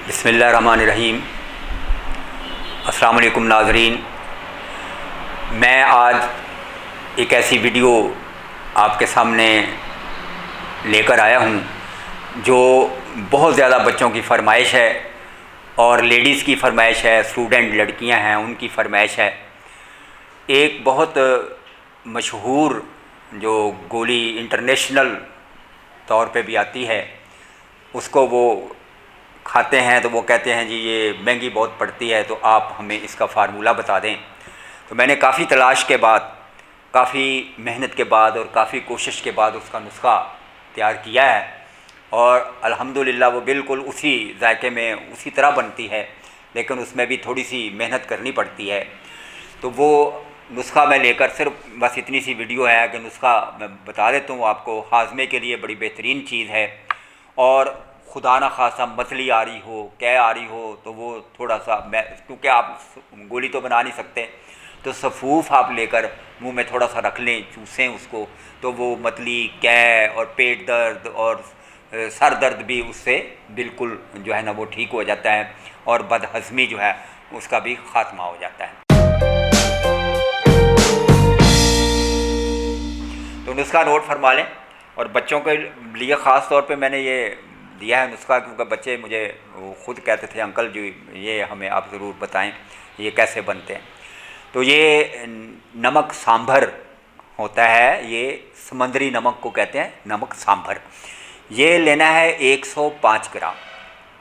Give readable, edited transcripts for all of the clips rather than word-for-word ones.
बिस्मिल्लाहिर्रहमानिर्रहीम। अस्सलाम वालेकुम नाज़रीन, मैं आज एक ऐसी वीडियो आपके सामने लेकर आया हूँ जो बहुत ज़्यादा बच्चों की फरमाइश है और लेडीज़ की फरमाइश है, स्टूडेंट लड़कियाँ हैं उनकी फरमाइश है। एक बहुत मशहूर जो गोली इंटरनेशनल तौर पे भी आती है, उसको वो खाते हैं तो वो कहते हैं जी ये महंगी बहुत पड़ती है, तो आप हमें इसका फार्मूला बता दें। तो मैंने काफ़ी तलाश के बाद, काफ़ी मेहनत के बाद और काफ़ी कोशिश के बाद उसका नुस्खा तैयार किया है और अल्हम्दुलिल्लाह वो बिल्कुल उसी जायके में उसी तरह बनती है, लेकिन उसमें भी थोड़ी सी मेहनत करनी पड़ती है। तो वो नुस्खा मैं लेकर, सिर्फ बस इतनी सी वीडियो है कि नुस्खा मैं बता देता हूँ आपको। हाजमे के लिए बड़ी बेहतरीन चीज़ है और खुदा न खासा मछली आ रही हो, कै आ रही हो, तो वो थोड़ा सा मैं, क्योंकि आप गोली तो बना नहीं सकते, तो सफ़ूफ आप लेकर मुंह में थोड़ा सा रख लें, चूसें उसको, तो वो मतली, कै और पेट दर्द और सर दर्द भी उससे बिल्कुल जो है ना वो ठीक हो जाता है और बदहज़मी जो है उसका भी ख़ात्मा हो जाता है। तो नुस्खा नोट फरमा लें। और बच्चों के लिए ख़ास तौर पे मैंने ये दिया है नुस्खा, क्योंकि बच्चे मुझे ख़ुद कहते थे अंकल जी ये हमें आप ज़रूर बताएं ये कैसे बनते हैं। तो ये नमक सांभर होता है, ये समुद्री नमक को कहते हैं, नमक सांभर। ये लेना है 105 ग्राम।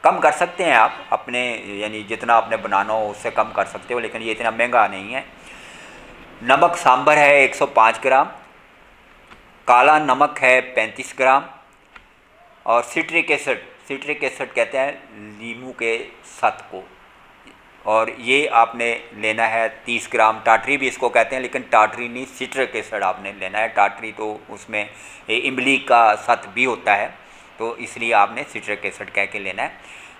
कम कर सकते हैं आप अपने, यानी जितना आपने बनाना हो उससे कम कर सकते हो, लेकिन ये इतना महंगा नहीं है। नमक सांभर है 105 ग्राम, काला नमक है 35 ग्राम और सिट्रिक एसिड कहते हैं नींबू के सत को, और ये आपने लेना है 30 ग्राम। टाटरी भी इसको कहते हैं, लेकिन टाटरी नहीं, सिट्रिक एसिड आपने लेना है। टाटरी तो उसमें इमली का सत भी होता है, तो इसलिए आपने सिट्रिक एसिड कह के लेना है।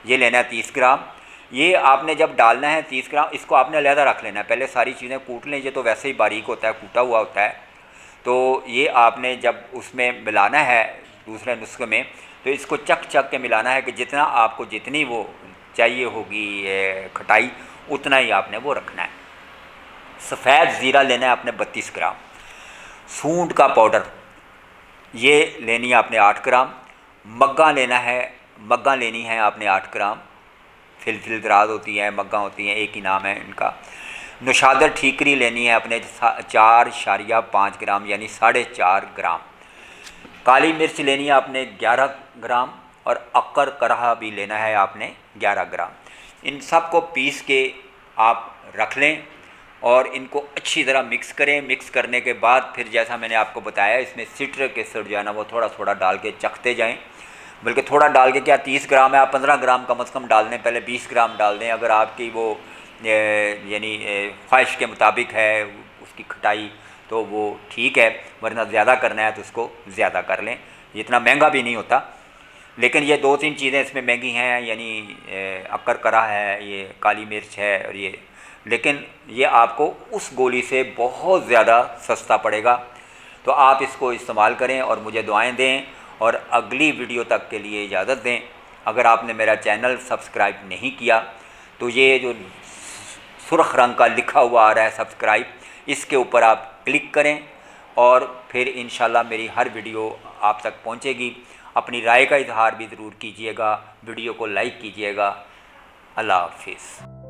ये लेना है 30 ग्राम। ये आपने जब डालना है 30 ग्राम, इसको आपने अलहदा रख लेना है। पहले सारी चीज़ें कूट लें, ये तो वैसे ही बारीक होता है, कूटा हुआ होता है। तो ये आपने जब उसमें मिलाना है दूसरे नुस्खे में, तो इसको चक चक के मिलाना है कि जितना आपको, जितनी वो चाहिए होगी खटाई, उतना ही आपने वो रखना है। सफ़ेद ज़ीरा लेना है आपने 32 ग्राम। सूंड का पाउडर ये लेनी है आपने 8 ग्राम। मग्गा लेनी है आपने 8 ग्राम। फिल दराज होती हैं, मग्गा होती हैं, एक ही नाम है इनका। नुशादर ठीकरी लेनी है अपने 4.5 ग्राम, यानी 4.5 ग्राम। काली मिर्च लेनी है आपने 11 ग्राम और अक्कर करहा भी लेना है आपने 11 ग्राम। इन सब को पीस के आप रख लें और इनको अच्छी तरह मिक्स करें। मिक्स करने के बाद फिर जैसा मैंने आपको बताया, इसमें सिट्रिक एसिड जो है ना वो थोड़ा थोड़ा डाल के चखते जाएं। बल्कि थोड़ा डाल के, क्या 30 ग्राम है, आप 15 ग्राम कम से कम डाल दें, पहले 20 ग्राम डाल दें अगर आपकी वो यानी ख्वाहिश के मुताबिक है उसकी खटाई, तो वो ठीक है, वरना ज़्यादा करना है तो उसको ज़्यादा कर लें। इतना महंगा भी नहीं होता, लेकिन ये 2-3 चीज़ें इसमें महंगी हैं, यानी अक्कर करा है, ये काली मिर्च है और ये, लेकिन ये आपको उस गोली से बहुत ज़्यादा सस्ता पड़ेगा। तो आप इसको इस्तेमाल करें और मुझे दुआएं दें और अगली वीडियो तक के लिए इजाज़त दें। अगर आपने मेरा चैनल सब्सक्राइब नहीं किया तो ये जो सुर्ख रंग का लिखा हुआ आ रहा है सब्सक्राइब, इसके ऊपर आप क्लिक करें और फिर इंशाल्लाह मेरी हर वीडियो आप तक पहुंचेगी। अपनी राय का इजहार भी ज़रूर कीजिएगा, वीडियो को लाइक कीजिएगा। अल्लाह हाफिज़।